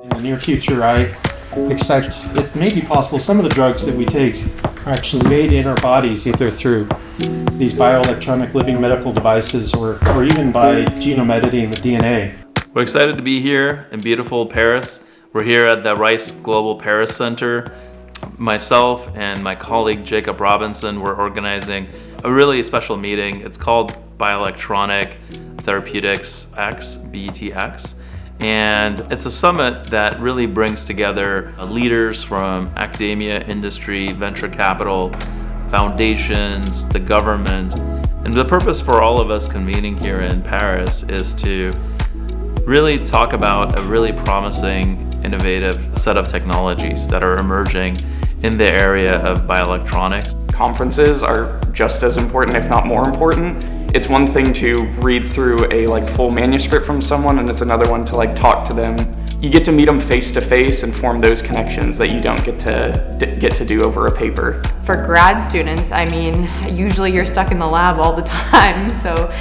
In the near future, I expect it may be possible some of the drugs that we take are actually made in our bodies, either through these bioelectronic living medical devices or even by genome editing the DNA. We're excited to be here in beautiful Paris. We're here at the Rice Global Paris Center. Myself and my colleague Jacob Robinson were organizing a really special meeting. It's called Bioelectronic Therapeutics X, BETx. And it's a summit that really brings together leaders from academia, industry, venture capital, foundations, the government. And the purpose for all of us convening here in Paris is to really talk about a really promising, innovative set of technologies that are emerging in the area of bioelectronics. Conferences are just as important, if not more important. It's one thing to read through a full manuscript from someone, and it's another one to talk to them. You get to meet them face to face and form those connections that you don't get to do over a paper. For grad students, I mean, usually you're stuck in the lab all the time, so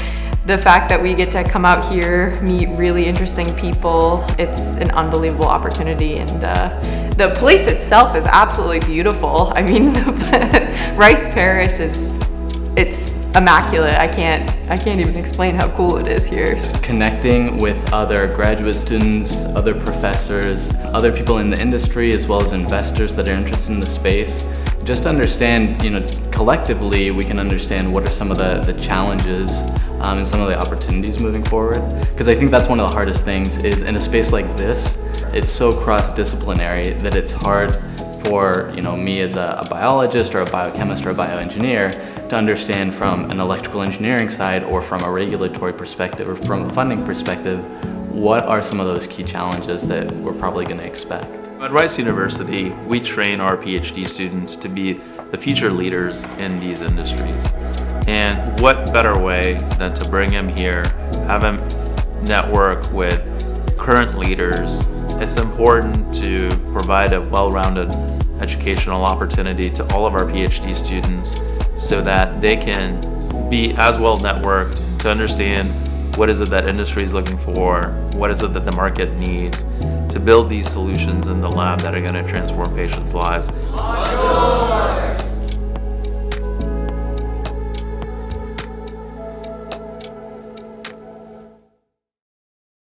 the fact that we get to come out here, meet really interesting people, it's an unbelievable opportunity, and the place itself is absolutely beautiful. I mean, Rice Paris it's immaculate. I can't even explain how cool it is here. Connecting with other graduate students, other professors, other people in the industry, as well as investors that are interested in the space. Just to understand, collectively we can understand what are some of the challenges and some of the opportunities moving forward. Because I think that's one of the hardest things is in a space like this, it's so cross-disciplinary that it's hard for me as a biologist or a biochemist or a bioengineer to understand from an electrical engineering side or from a regulatory perspective or from a funding perspective, what are some of those key challenges that we're probably going to expect. At Rice University, we train our PhD students to be the future leaders in these industries. And what better way than to bring them here, have them network with current leaders. It's important to provide a well-rounded educational opportunity to all of our PhD students so that they can be as well networked to understand what is it that industry is looking for, what is it that the market needs to build these solutions in the lab that are going to transform patients' lives.